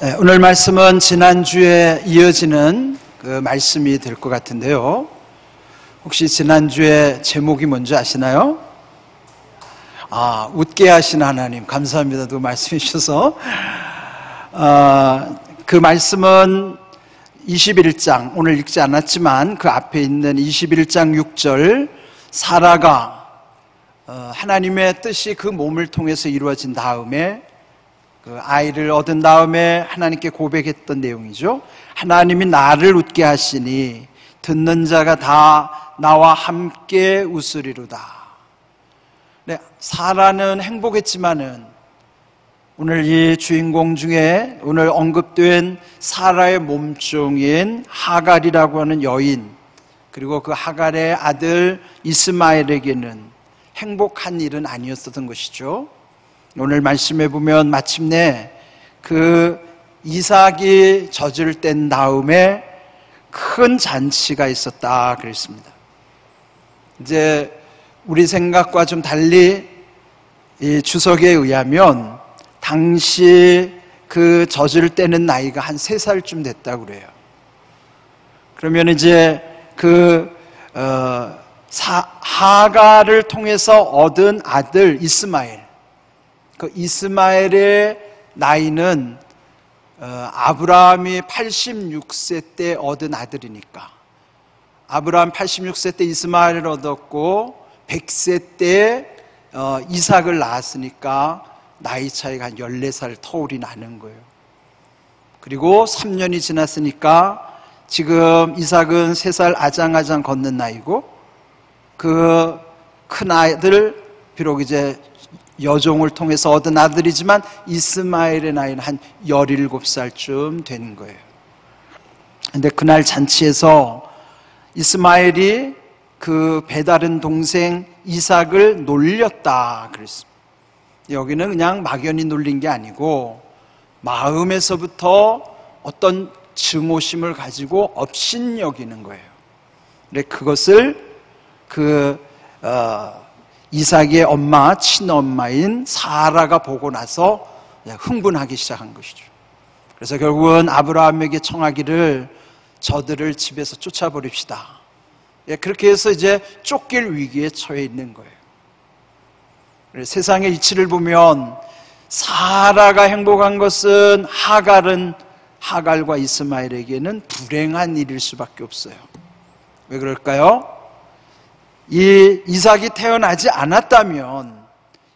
오늘 말씀은 지난주에 이어지는 그 말씀이 될 것 같은데요. 혹시 지난주에 제목이 뭔지 아시나요? 웃게 하신 하나님, 감사합니다. 또 말씀해 주셔서. 그 말씀은 21장, 오늘 읽지 않았지만 그 앞에 있는 21장 6절, 사라가 하나님의 뜻이 그 몸을 통해서 이루어진 다음에 그 아이를 얻은 다음에 하나님께 고백했던 내용이죠. 하나님이 나를 웃게 하시니 듣는 자가 다 나와 함께 웃으리로다. 네, 사라는 행복했지만은 오늘 이 주인공 중에 오늘 언급된 사라의 몸종인 하갈이라고 하는 여인, 그리고 그 하갈의 아들 이스마엘에게는 행복한 일은 아니었던 것이죠. 오늘 말씀해 보면 마침내 그 이삭이 젖을 뗀 다음에 큰 잔치가 있었다 그랬습니다. 이제 우리 생각과 좀 달리 이 주석에 의하면 당시 그 젖을 떼는 나이가 한 3살쯤 됐다고 그래요. 그러면 이제 그 하갈을 통해서 얻은 아들 이스마엘, 그 이스마엘의 나이는 아브라함이 86세 때 얻은 아들이니까 아브라함 86세 때 이스마엘을 얻었고 100세 때 이삭을 낳았으니까 나이 차이가 한 14살 터울이 나는 거예요. 그리고 3년이 지났으니까 지금 이삭은 3살 아장아장 걷는 나이고 그 큰 아들, 비록 이제 여종을 통해서 얻은 아들이지만 이스마엘의 나이는 한 17살쯤 되는 거예요. 근데 그날 잔치에서 이스마엘이 그 배다른 동생 이삭을 놀렸다 그랬습니다. 여기는 그냥 막연히 놀린 게 아니고 마음에서부터 어떤 증오심을 가지고 업신여기는 거예요. 근데 그것을 이삭의 엄마, 친엄마인 사라가 보고 나서 흥분하기 시작한 것이죠. 그래서 결국은 아브라함에게 청하기를 저들을 집에서 쫓아버립시다. 그렇게 해서 이제 쫓길 위기에 처해 있는 거예요. 세상의 이치를 보면 사라가 행복한 것은 하갈과 이스마엘에게는 불행한 일일 수밖에 없어요. 왜 그럴까요? 이 이삭이 태어나지 않았다면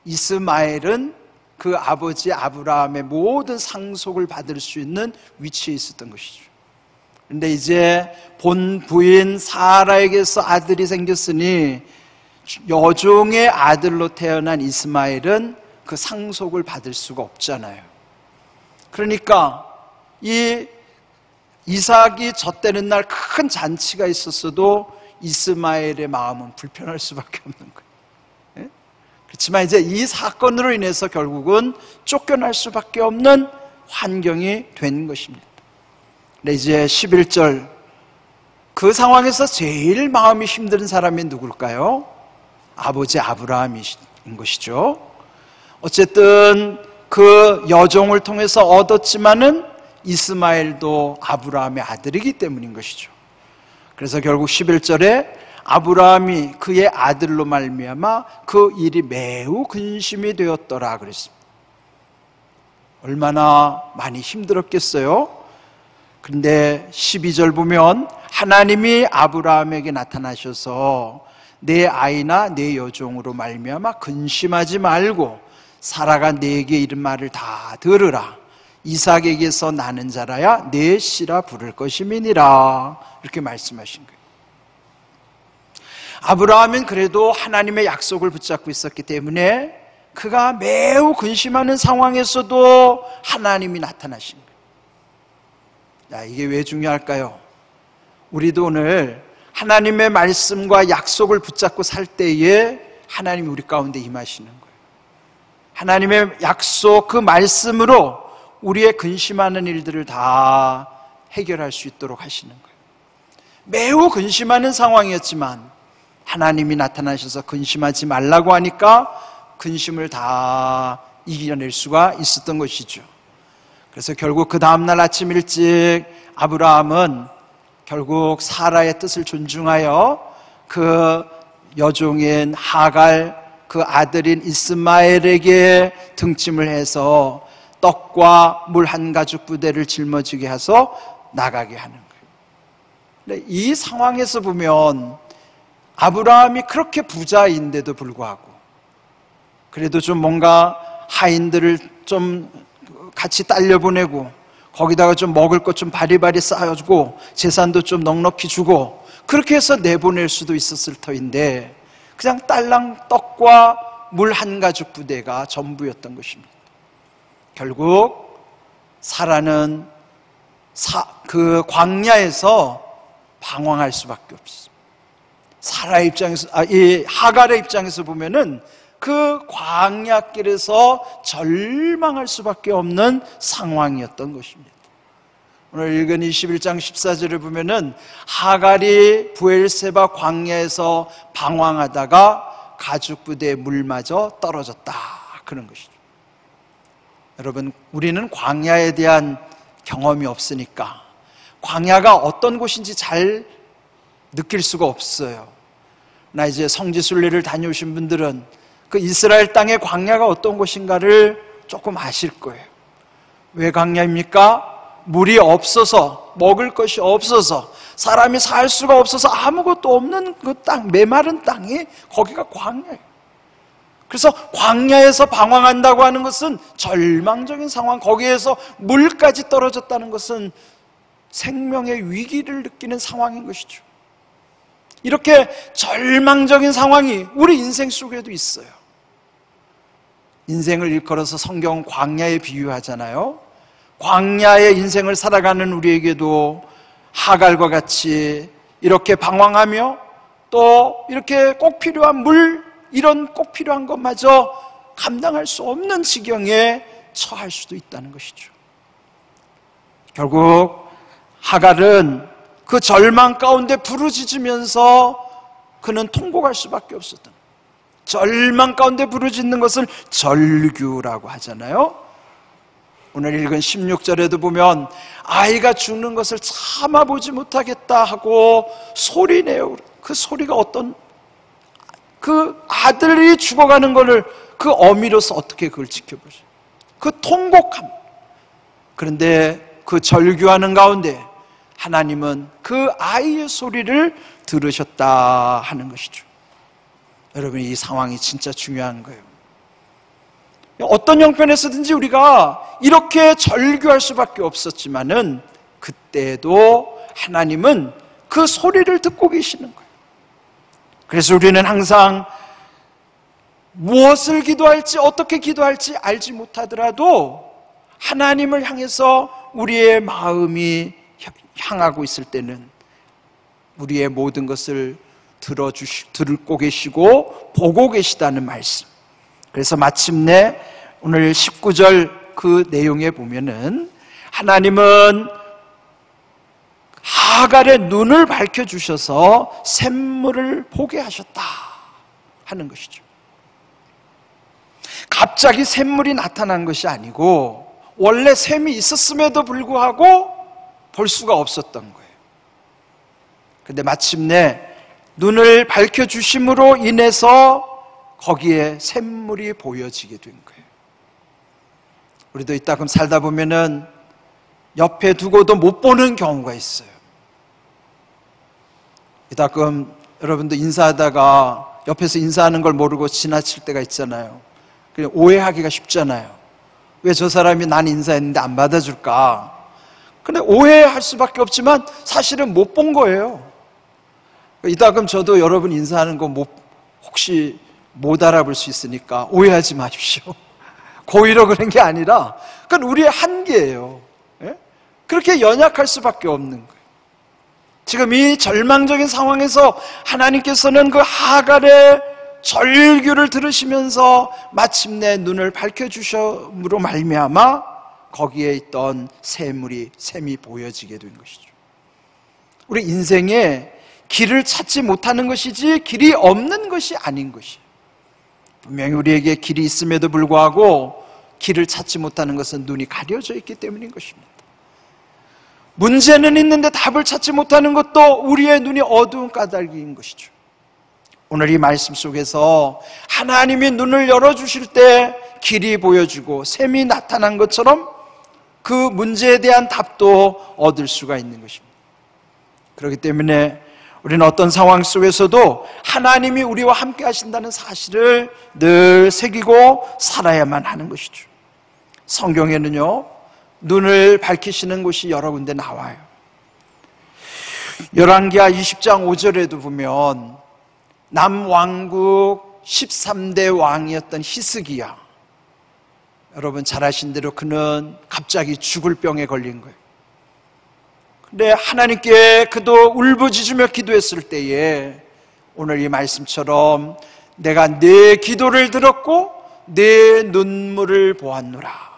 이스마엘은 그 아버지 아브라함의 모든 상속을 받을 수 있는 위치에 있었던 것이죠. 그런데 이제 본 부인 사라에게서 아들이 생겼으니 여종의 아들로 태어난 이스마엘은 그 상속을 받을 수가 없잖아요. 그러니까 이 이삭이 젖되는 날 큰 잔치가 있었어도 이스마엘의 마음은 불편할 수밖에 없는 거예요. 그렇지만 이제 이 사건으로 인해서 결국은 쫓겨날 수밖에 없는 환경이 된 것입니다. 근데 이제 11절, 그 상황에서 제일 마음이 힘든 사람이 누굴까요? 아버지 아브라함인 것이죠. 어쨌든 그 여종을 통해서 얻었지만은 이스마엘도 아브라함의 아들이기 때문인 것이죠. 그래서 결국 11절에 아브라함이 그의 아들로 말미암아 그 일이 매우 근심이 되었더라 그랬습니다. 얼마나 많이 힘들었겠어요? 그런데 12절 보면 하나님이 아브라함에게 나타나셔서 내 아이나 내 여종으로 말미암아 근심하지 말고 사라가 네게 이른 말을 다 들으라. 이삭에게서 나는 자라야 내 씨라 부를 것임이니라. 이렇게 말씀하신 거예요. 아브라함은 그래도 하나님의 약속을 붙잡고 있었기 때문에 그가 매우 근심하는 상황에서도 하나님이 나타나신 거예요. 이게 왜 중요할까요? 우리도 오늘 하나님의 말씀과 약속을 붙잡고 살 때에 하나님이 우리 가운데 임하시는 거예요. 하나님의 약속, 그 말씀으로 우리의 근심하는 일들을 다 해결할 수 있도록 하시는 거예요. 매우 근심하는 상황이었지만 하나님이 나타나셔서 근심하지 말라고 하니까 근심을 다 이겨낼 수가 있었던 것이죠. 그래서 결국 그 다음날 아침 일찍 아브라함은 결국 사라의 뜻을 존중하여 그 여종인 하갈, 그 아들인 이스마엘에게 등짐을 해서 떡과 물 한 가죽 부대를 짊어지게 해서 나가게 하는 거예요. 이 상황에서 보면 아브라함이 그렇게 부자인데도 불구하고 그래도 좀 뭔가 하인들을 좀 같이 딸려보내고 거기다가 좀 먹을 것 좀 바리바리 쌓아주고 재산도 좀 넉넉히 주고 그렇게 해서 내보낼 수도 있었을 터인데 그냥 딸랑 떡과 물 한 가죽 부대가 전부였던 것입니다. 결국 사라는 그 광야에서 방황할 수밖에 없어요. 사라의 입장에서, 이 하갈의 입장에서 보면은 그 광야길에서 절망할 수밖에 없는 상황이었던 것입니다. 오늘 읽은 21장 14절을 보면은 하갈이 부엘세바 광야에서 방황하다가 가죽 부대에 물마저 떨어졌다, 그런 것이죠. 여러분, 우리는 광야에 대한 경험이 없으니까 광야가 어떤 곳인지 잘 느낄 수가 없어요. 나 이제 성지순례를 다녀오신 분들은 그 이스라엘 땅의 광야가 어떤 곳인가를 조금 아실 거예요. 왜 광야입니까? 물이 없어서, 먹을 것이 없어서, 사람이 살 수가 없어서 아무것도 없는 그 땅, 메마른 땅이 거기가 광야예요. 그래서 광야에서 방황한다고 하는 것은 절망적인 상황, 거기에서 물까지 떨어졌다는 것은 생명의 위기를 느끼는 상황인 것이죠. 이렇게 절망적인 상황이 우리 인생 속에도 있어요. 인생을 일컬어서 성경은 광야에 비유하잖아요. 광야의 인생을 살아가는 우리에게도 하갈과 같이 이렇게 방황하며 또 이렇게 꼭 필요한 물, 이런 꼭 필요한 것마저 감당할 수 없는 지경에 처할 수도 있다는 것이죠. 결국 하갈은 그 절망 가운데 부르짖으면서 그는 통곡할 수밖에 없었던, 절망 가운데 부르짖는 것을 절규라고 하잖아요. 오늘 읽은 16절에도 보면 아이가 죽는 것을 참아보지 못하겠다 하고 소리내요. 그 소리가 어떤, 그 아들이 죽어가는 것을 그 어미로서 어떻게 그걸 지켜보죠? 그 통곡함. 그런데 그 절규하는 가운데 하나님은 그 아이의 소리를 들으셨다 하는 것이죠. 여러분, 이 상황이 진짜 중요한 거예요. 어떤 형편에서든지 우리가 이렇게 절규할 수밖에 없었지만은 그때도 하나님은 그 소리를 듣고 계시는 거예요. 그래서 우리는 항상 무엇을 기도할지, 어떻게 기도할지 알지 못하더라도 하나님을 향해서 우리의 마음이 향하고 있을 때는 우리의 모든 것을 듣고 계시고 보고 계시다는 말씀. 그래서 마침내 오늘 19절 그 내용에 보면은 하나님은 하갈의 눈을 밝혀주셔서 샘물을 보게 하셨다 하는 것이죠. 갑자기 샘물이 나타난 것이 아니고 원래 샘이 있었음에도 불구하고 볼 수가 없었던 거예요. 그런데 마침내 눈을 밝혀주심으로 인해서 거기에 샘물이 보여지게 된 거예요. 우리도 이따금 살다 보면은 옆에 두고도 못 보는 경우가 있어요. 이따금 여러분도 인사하다가 옆에서 인사하는 걸 모르고 지나칠 때가 있잖아요. 그냥 오해하기가 쉽잖아요. 왜 저 사람이 난 인사했는데 안 받아줄까? 근데 오해할 수밖에 없지만 사실은 못 본 거예요. 이따금 저도 여러분 인사하는 거 혹시 못 알아볼 수 있으니까 오해하지 마십시오. 고의로 그런 게 아니라 그건 우리의 한계예요. 예? 그렇게 연약할 수밖에 없는 거예요. 지금 이 절망적인 상황에서 하나님께서는 그 하갈의 절규를 들으시면서 마침내 눈을 밝혀주심으로 말미암아 거기에 있던 샘이 보여지게 된 것이죠. 우리 인생에 길을 찾지 못하는 것이지 길이 없는 것이 아닌 것이에요. 분명히 우리에게 길이 있음에도 불구하고 길을 찾지 못하는 것은 눈이 가려져 있기 때문인 것입니다. 문제는 있는데 답을 찾지 못하는 것도 우리의 눈이 어두운 까닭인 것이죠. 오늘 이 말씀 속에서 하나님이 눈을 열어주실 때 길이 보여주고 샘이 나타난 것처럼 그 문제에 대한 답도 얻을 수가 있는 것입니다. 그렇기 때문에 우리는 어떤 상황 속에서도 하나님이 우리와 함께 하신다는 사실을 늘 새기고 살아야만 하는 것이죠. 성경에는요, 눈을 밝히시는 곳이 여러 군데 나와요. 열왕기하 20장 5절에도 보면 남왕국 13대 왕이었던 히스기야, 여러분 잘 아신 대로 그는 갑자기 죽을 병에 걸린 거예요. 근데 하나님께 그도 울부짖으며 기도했을 때에 오늘 이 말씀처럼 내가 내 기도를 들었고 내 눈물을 보았노라.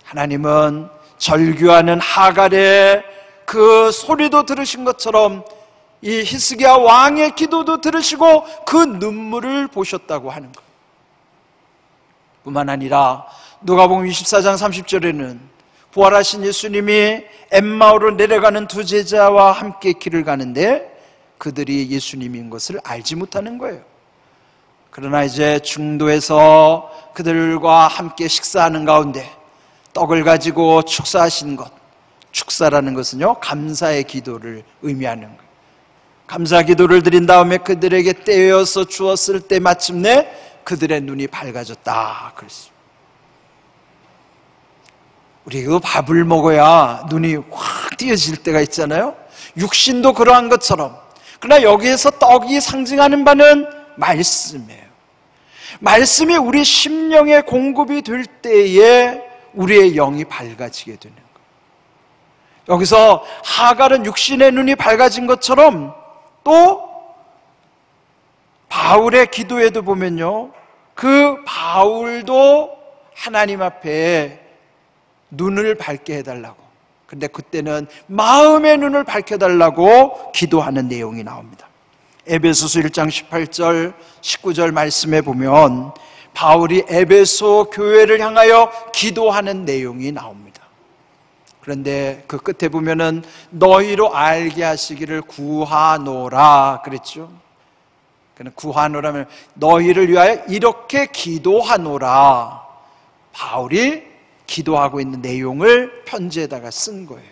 하나님은 절규하는 하갈의 그 소리도 들으신 것처럼 이 히스기야 왕의 기도도 들으시고 그 눈물을 보셨다고 하는 것 뿐만 아니라 누가복음 24장 30절에는 부활하신 예수님이 엠마오로 내려가는 두 제자와 함께 길을 가는데 그들이 예수님인 것을 알지 못하는 거예요. 그러나 이제 중도에서 그들과 함께 식사하는 가운데 떡을 가지고 축사하신 것, 축사라는 것은요, 감사의 기도를 의미하는 거예요. 감사 기도를 드린 다음에 그들에게 떼어서 주었을 때 마침내 그들의 눈이 밝아졌다 그랬어요. 우리 그 밥을 먹어야 눈이 확 띄어질 때가 있잖아요. 육신도 그러한 것처럼. 그러나 여기에서 떡이 상징하는 바는 말씀이에요. 말씀이 우리 심령에 공급이 될 때에 우리의 영이 밝아지게 되는 거예요. 여기서 하갈은 육신의 눈이 밝아진 것처럼 또 바울의 기도에도 보면요, 그 바울도 하나님 앞에 눈을 밝게 해달라고, 근데 그때는 마음의 눈을 밝혀달라고 기도하는 내용이 나옵니다. 에베소서 1장 18절 19절 말씀에 보면 바울이 에베소 교회를 향하여 기도하는 내용이 나옵니다. 그런데 그 끝에 보면은 너희로 알게 하시기를 구하노라 그랬죠. 구하노라면 너희를 위하여 이렇게 기도하노라. 바울이 기도하고 있는 내용을 편지에다가 쓴 거예요.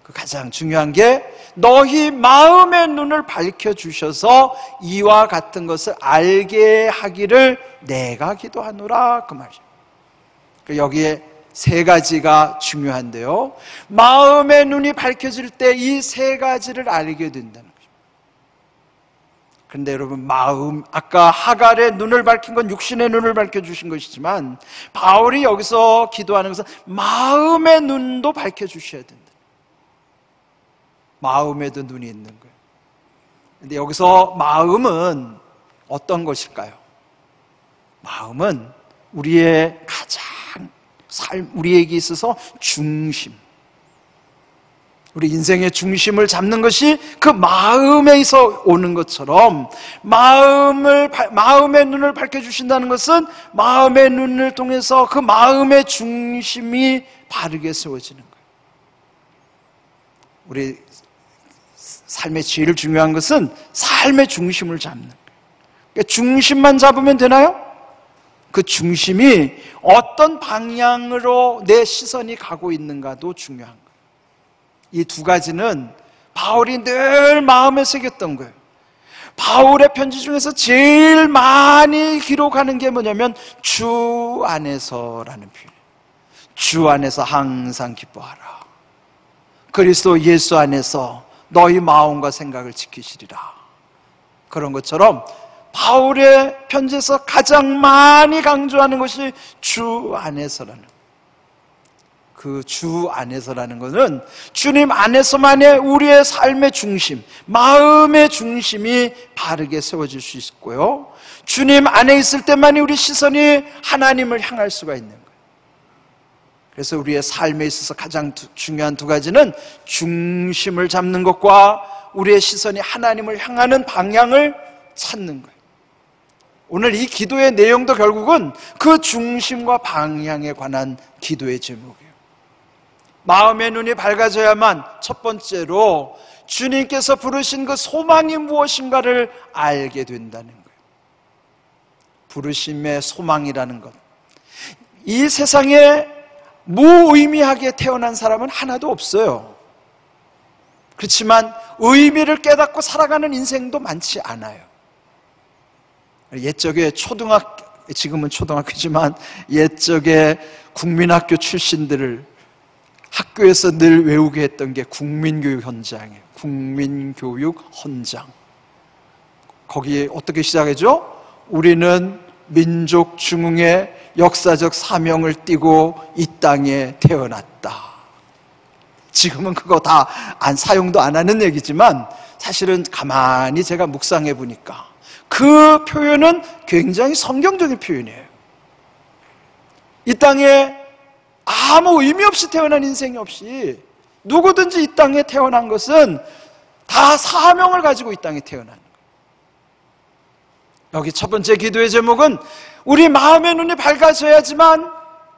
그 가장 중요한 게 너희 마음의 눈을 밝혀주셔서 이와 같은 것을 알게 하기를 내가 기도하노라 그 말이에요. 여기에 세 가지가 중요한데요, 마음의 눈이 밝혀질 때 이 세 가지를 알게 된다는 거죠. 그런데 여러분, 마음, 아까 하갈의 눈을 밝힌 건 육신의 눈을 밝혀주신 것이지만 바울이 여기서 기도하는 것은 마음의 눈도 밝혀주셔야 된다. 마음에도 눈이 있는 거예요. 그런데 여기서 마음은 어떤 것일까요? 마음은 우리의 가장 우리에게 있어서 중심, 우리 인생의 중심을 잡는 것이 그 마음에서 오는 것처럼 마음의 눈을 밝혀주신다는 것은 마음의 눈을 통해서 그 마음의 중심이 바르게 세워지는 거예요. 우리 삶의 제일 중요한 것은 삶의 중심을 잡는 거예요. 그러니까 중심만 잡으면 되나요? 그 중심이 어떤 방향으로 내 시선이 가고 있는가도 중요한 거예요. 이 두 가지는 바울이 늘 마음에 새겼던 거예요. 바울의 편지 중에서 제일 많이 기록하는 게 뭐냐면 주 안에서라는 표현이에요. 주 안에서 항상 기뻐하라. 그리스도 예수 안에서 너희 마음과 생각을 지키시리라. 그런 것처럼 바울의 편지에서 가장 많이 강조하는 것이 주 안에서라는, 그 주 안에서라는 것은 주님 안에서만의 우리의 삶의 중심, 마음의 중심이 바르게 세워질 수 있고요, 주님 안에 있을 때만이 우리 시선이 하나님을 향할 수가 있는 거예요. 그래서 우리의 삶에 있어서 가장 중요한 두 가지는 중심을 잡는 것과 우리의 시선이 하나님을 향하는 방향을 찾는 거예요. 오늘 이 기도의 내용도 결국은 그 중심과 방향에 관한 기도의 제목이에요. 마음의 눈이 밝아져야만 첫 번째로 주님께서 부르신 그 소망이 무엇인가를 알게 된다는 거예요. 부르심의 소망이라는 것, 이 세상에 무의미하게 태어난 사람은 하나도 없어요. 그렇지만 의미를 깨닫고 살아가는 인생도 많지 않아요. 옛적에 지금은 초등학교지만 옛적에 국민학교 출신들을 학교에서 늘 외우게 했던 게 국민교육 헌장이에요. 국민교육 헌장. 거기에 어떻게 시작하죠? 우리는 민족 중흥의 역사적 사명을 띠고 이 땅에 태어났다. 지금은 그거 다 사용도 안 하는 얘기지만 사실은 가만히 제가 묵상해 보니까 그 표현은 굉장히 성경적인 표현이에요. 이 땅에 아무 의미 없이 태어난 인생이 없이 누구든지 이 땅에 태어난 것은 다 사명을 가지고 이 땅에 태어난 거예요. 여기 첫 번째 기도의 제목은 우리 마음의 눈이 밝아져야지만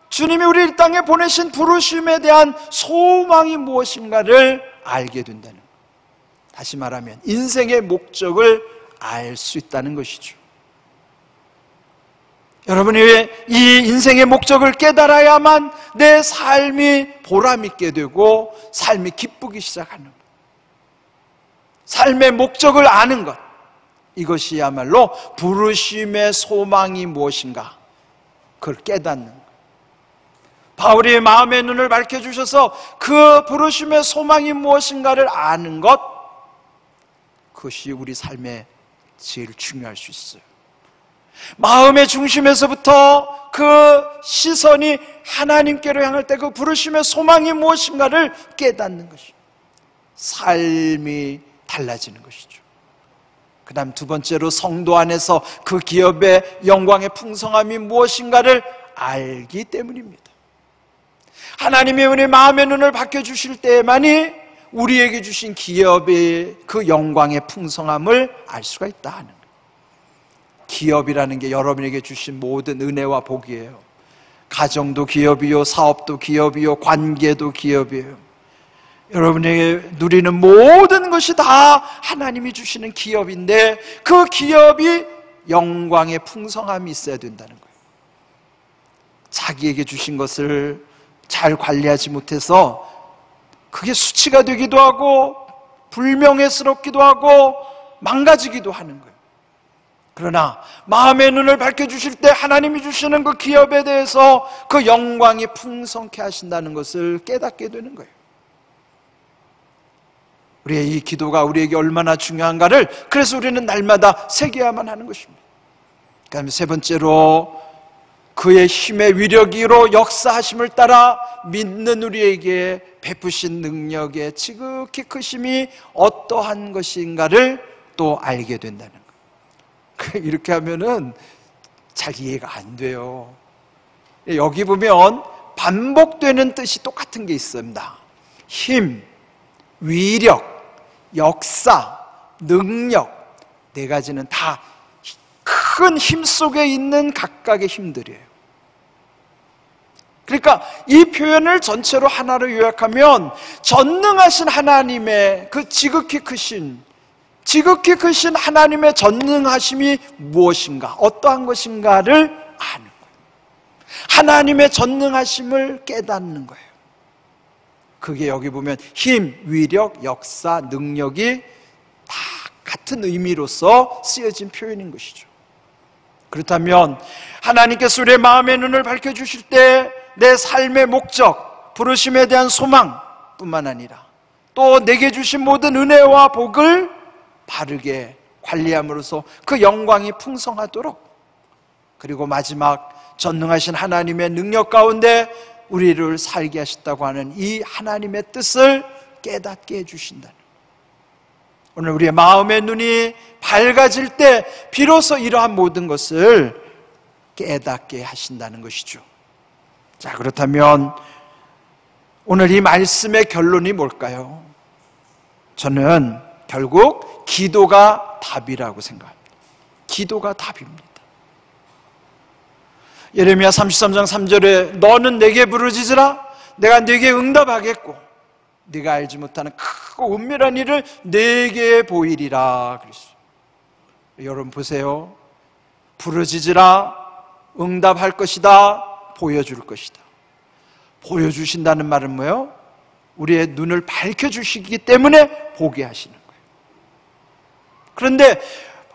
주님이 우리 이 땅에 보내신 부르심에 대한 소망이 무엇인가를 알게 된다는 거예요. 다시 말하면 인생의 목적을 알 수 있다는 것이죠. 여러분이 이 인생의 목적을 깨달아야만 내 삶이 보람있게 되고 삶이 기쁘기 시작하는 것, 삶의 목적을 아는 것, 이것이야말로 부르심의 소망이 무엇인가 그걸 깨닫는 것. 바울이 마음의 눈을 밝혀주셔서 그 부르심의 소망이 무엇인가를 아는 것, 그것이 우리 삶에 제일 중요할 수 있어요. 마음의 중심에서부터 그 시선이 하나님께로 향할 때 그 부르심의 소망이 무엇인가를 깨닫는 것이죠. 삶이 달라지는 것이죠. 그 다음 두 번째로 성도 안에서 그 기업의 영광의 풍성함이 무엇인가를 알기 때문입니다. 하나님이 우리 마음의 눈을 밝혀주실 때만이 우리에게 주신 기업의 그 영광의 풍성함을 알 수가 있다 하는 거예요. 기업이라는 게 여러분에게 주신 모든 은혜와 복이에요. 가정도 기업이요, 사업도 기업이요, 관계도 기업이에요. 여러분에게 누리는 모든 것이 다 하나님이 주시는 기업인데 그 기업이 영광의 풍성함이 있어야 된다는 거예요. 자기에게 주신 것을 잘 관리하지 못해서 그게 수치가 되기도 하고 불명예스럽기도 하고 망가지기도 하는 거예요. 그러나 마음의 눈을 밝혀주실 때 하나님이 주시는 그 기업에 대해서 그 영광이 풍성케 하신다는 것을 깨닫게 되는 거예요. 우리의 이 기도가 우리에게 얼마나 중요한가를 그래서 우리는 날마다 새겨야만 하는 것입니다. 그 다음에 세 번째로 그의 힘의 위력으로 역사하심을 따라 믿는 우리에게 베푸신 능력의 지극히 크심이 어떠한 것인가를 또 알게 된다는 거예요. 이렇게 하면은 잘 이해가 안 돼요. 여기 보면 반복되는 뜻이 똑같은 게 있습니다. 힘, 위력, 역사, 능력, 네 가지는 다 큰 힘 속에 있는 각각의 힘들이에요. 그러니까 이 표현을 전체로 하나로 요약하면 전능하신 하나님의 그 지극히 크신 하나님의 전능하심이 무엇인가, 어떠한 것인가를 아는 거예요. 하나님의 전능하심을 깨닫는 거예요. 그게 여기 보면 힘, 위력, 역사, 능력이 다 같은 의미로서 쓰여진 표현인 것이죠. 그렇다면 하나님께서 우리의 마음의 눈을 밝혀주실 때 내 삶의 목적, 부르심에 대한 소망뿐만 아니라 또 내게 주신 모든 은혜와 복을 바르게 관리함으로써 그 영광이 풍성하도록, 그리고 마지막 전능하신 하나님의 능력 가운데 우리를 살게 하셨다고 하는 이 하나님의 뜻을 깨닫게 해주신다는, 오늘 우리의 마음의 눈이 밝아질 때 비로소 이러한 모든 것을 깨닫게 하신다는 것이죠. 자, 그렇다면 오늘 이 말씀의 결론이 뭘까요? 저는 결국 기도가 답이라고 생각합니다. 기도가 답입니다. 예레미야 33장 3절에 너는 내게 부르짖으라 내가 네게 응답하겠고 네가 알지 못하는 크고 은밀한 일을 네게 보이리라 그랬어요. 여러분 보세요. 부르짖으라 응답할 것이다, 보여줄 것이다. 보여주신다는 말은 뭐예요? 우리의 눈을 밝혀주시기 때문에 보게 하시는 거예요. 그런데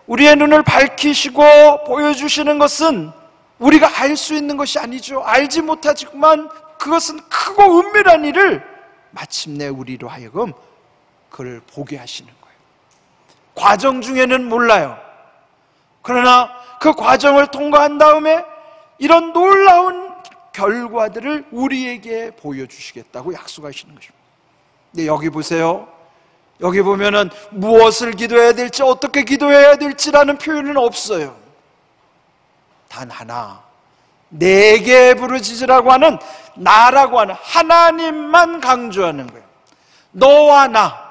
우리의 눈을 밝히시고 보여주시는 것은 우리가 알 수 있는 것이 아니죠. 알지 못하지만 그것은 크고 은밀한 일을 마침내 우리로 하여금 그걸 보게 하시는 거예요. 과정 중에는 몰라요. 그러나 그 과정을 통과한 다음에 이런 놀라운 결과들을 우리에게 보여주시겠다고 약속하시는 것입니다. 근데 여기 보세요. 여기 보면은 무엇을 기도해야 될지 어떻게 기도해야 될지라는 표현은 없어요. 단 하나, 내게 부르짖으라고 하는 나라고 하는 하나님만 강조하는 거예요. 너와 나,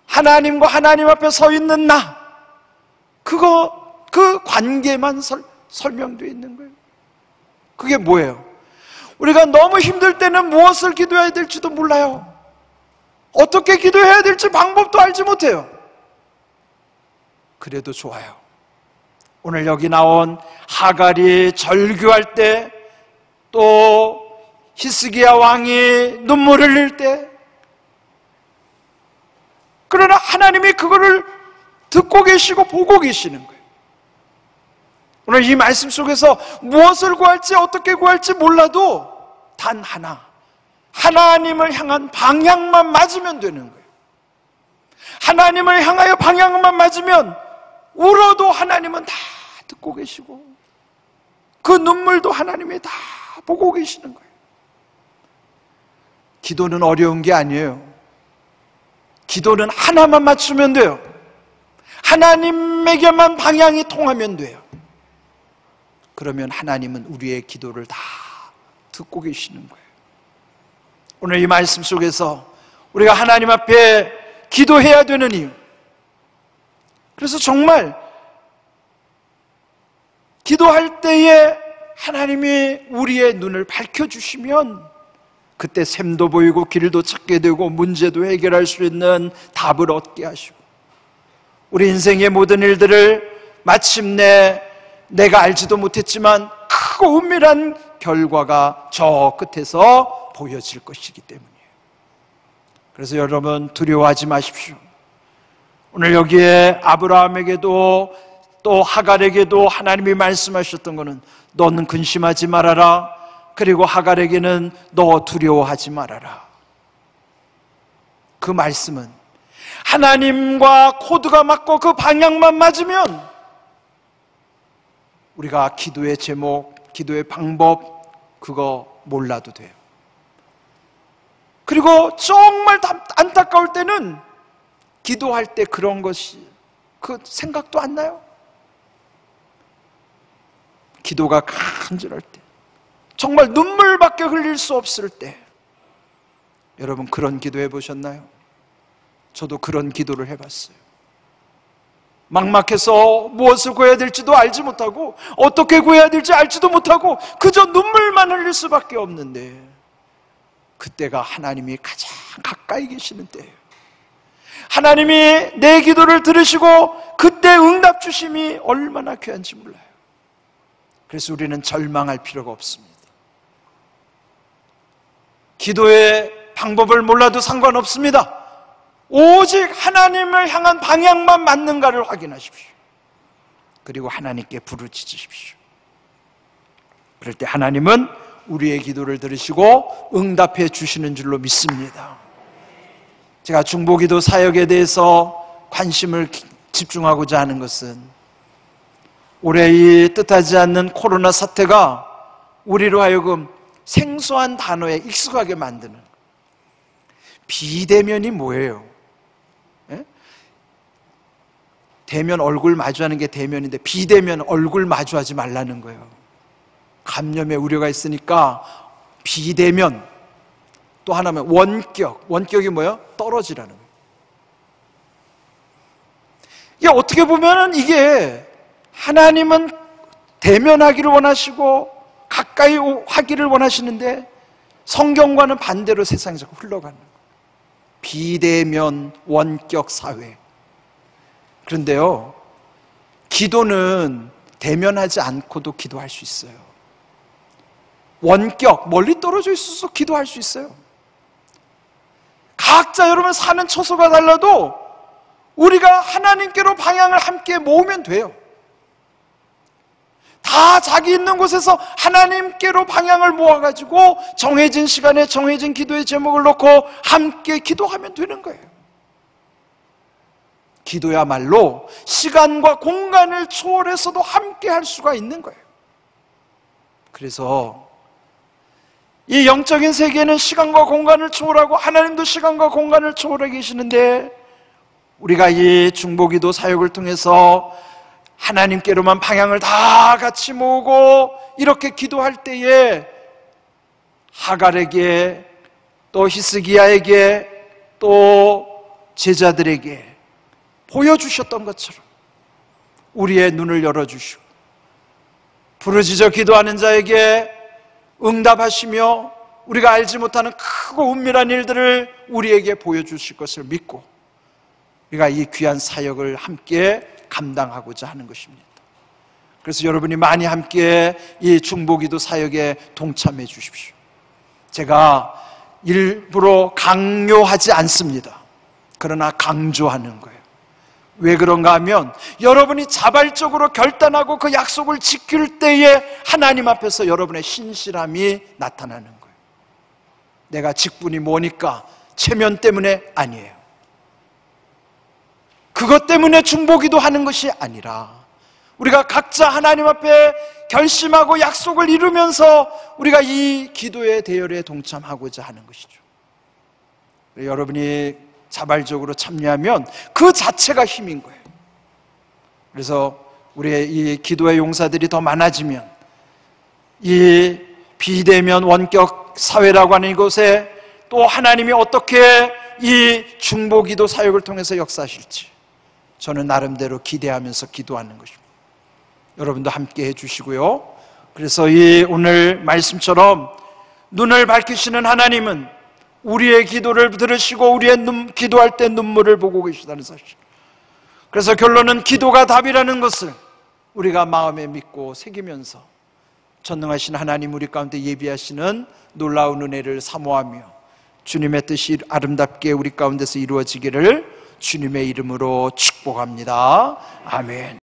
하나님과 하나님 앞에 서 있는 나, 그 관계만 설명되어 있는 거예요. 그게 뭐예요? 우리가 너무 힘들 때는 무엇을 기도해야 될지도 몰라요. 어떻게 기도해야 될지 방법도 알지 못해요. 그래도 좋아요. 오늘 여기 나온 하갈이 절규할 때, 또 히스기야 왕이 눈물을 흘릴 때, 그러나 하나님이 그거를 듣고 계시고 보고 계시는 거예요. 오늘 이 말씀 속에서 무엇을 구할지 어떻게 구할지 몰라도 단 하나, 하나님을 향한 방향만 맞으면 되는 거예요. 하나님을 향하여 방향만 맞으면 울어도 하나님은 다 듣고 계시고 그 눈물도 하나님이 다 보고 계시는 거예요. 기도는 어려운 게 아니에요. 기도는 하나만 맞추면 돼요. 하나님에게만 방향이 통하면 돼요. 그러면 하나님은 우리의 기도를 다 듣고 계시는 거예요. 오늘 이 말씀 속에서 우리가 하나님 앞에 기도해야 되는 이유, 그래서 정말 기도할 때에 하나님이 우리의 눈을 밝혀주시면 그때 샘도 보이고 길도 찾게 되고 문제도 해결할 수 있는 답을 얻게 하시고 우리 인생의 모든 일들을 마침내 내가 알지도 못했지만 크고 은밀한 결과가 저 끝에서 보여질 것이기 때문이에요. 그래서 여러분 두려워하지 마십시오. 오늘 여기에 아브라함에게도 또 하갈에게도 하나님이 말씀하셨던 것은 너는 근심하지 말아라. 그리고 하갈에게는 너 두려워하지 말아라. 그 말씀은 하나님과 코드가 맞고 그 방향만 맞으면 우리가 기도의 제목, 기도의 방법 그거 몰라도 돼요. 그리고 정말 안타까울 때는 기도할 때 그런 것이 그 생각도 안 나요. 기도가 간절할 때, 정말 눈물밖에 흘릴 수 없을 때, 여러분 그런 기도 해보셨나요? 저도 그런 기도를 해봤어요. 막막해서 무엇을 구해야 될지도 알지 못하고 어떻게 구해야 될지 알지도 못하고 그저 눈물만 흘릴 수밖에 없는데 그때가 하나님이 가장 가까이 계시는 때예요. 하나님이 내 기도를 들으시고 그때 응답 주심이 얼마나 귀한지 몰라요. 그래서 우리는 절망할 필요가 없습니다. 기도의 방법을 몰라도 상관없습니다. 오직 하나님을 향한 방향만 맞는가를 확인하십시오. 그리고 하나님께 부르짖으십시오. 그럴 때 하나님은 우리의 기도를 들으시고 응답해 주시는 줄로 믿습니다. 제가 중보기도 사역에 대해서 관심을 집중하고자 하는 것은 올해 이 뜻하지 않는 코로나 사태가 우리로 하여금 생소한 단어에 익숙하게 만드는, 비대면이 뭐예요? 예? 대면 얼굴 마주하는 게 대면인데 비대면 얼굴 마주하지 말라는 거예요. 감염의 우려가 있으니까 비대면, 또 하나면 원격이 뭐예요? 떨어지라는 거예요. 이게 어떻게 보면 이게 하나님은 대면하기를 원하시고 가까이 하기를 원하시는데 성경과는 반대로 세상이 자꾸 흘러가는 거예요. 비대면 원격 사회. 그런데요, 기도는 대면하지 않고도 기도할 수 있어요. 원격, 멀리 떨어져 있어서 기도할 수 있어요. 각자 여러분 사는 처소가 달라도 우리가 하나님께로 방향을 함께 모으면 돼요. 다 자기 있는 곳에서 하나님께로 방향을 모아가지고 정해진 시간에 정해진 기도의 제목을 놓고 함께 기도하면 되는 거예요. 기도야말로 시간과 공간을 초월해서도 함께 할 수가 있는 거예요. 그래서 이 영적인 세계는 시간과 공간을 초월하고 하나님도 시간과 공간을 초월해 계시는데, 우리가 이 중보기도 사역을 통해서 하나님께로만 방향을 다 같이 모으고 이렇게 기도할 때에 하갈에게 또 히스기야에게 또 제자들에게 보여주셨던 것처럼 우리의 눈을 열어주시고 부르짖어 기도하는 자에게 응답하시며 우리가 알지 못하는 크고 은밀한 일들을 우리에게 보여주실 것을 믿고 우리가 이 귀한 사역을 함께 감당하고자 하는 것입니다. 그래서 여러분이 많이 함께 이 중보기도 사역에 동참해 주십시오. 제가 일부러 강요하지 않습니다. 그러나 강조하는 거예요. 왜 그런가 하면 여러분이 자발적으로 결단하고 그 약속을 지킬 때에 하나님 앞에서 여러분의 신실함이 나타나는 거예요. 내가 직분이 뭐니까 체면 때문에 아니에요. 그것 때문에 중보기도 하는 것이 아니라 우리가 각자 하나님 앞에 결심하고 약속을 이루면서 우리가 이 기도의 대열에 동참하고자 하는 것이죠. 여러분이 자발적으로 참여하면 그 자체가 힘인 거예요. 그래서 우리의 이 기도의 용사들이 더 많아지면 이 비대면 원격 사회라고 하는 이곳에 또 하나님이 어떻게 이 중보기도 사역을 통해서 역사하실지 저는 나름대로 기대하면서 기도하는 것입니다. 여러분도 함께 해주시고요. 그래서 이 오늘 말씀처럼 눈을 밝히시는 하나님은 우리의 기도를 들으시고 우리의 기도할 때 눈물을 보고 계시다는 사실. 그래서 결론은 기도가 답이라는 것을 우리가 마음에 믿고 새기면서 전능하신 하나님 우리 가운데 예비하시는 놀라운 은혜를 사모하며 주님의 뜻이 아름답게 우리 가운데서 이루어지기를 주님의 이름으로 축복합니다. 아멘.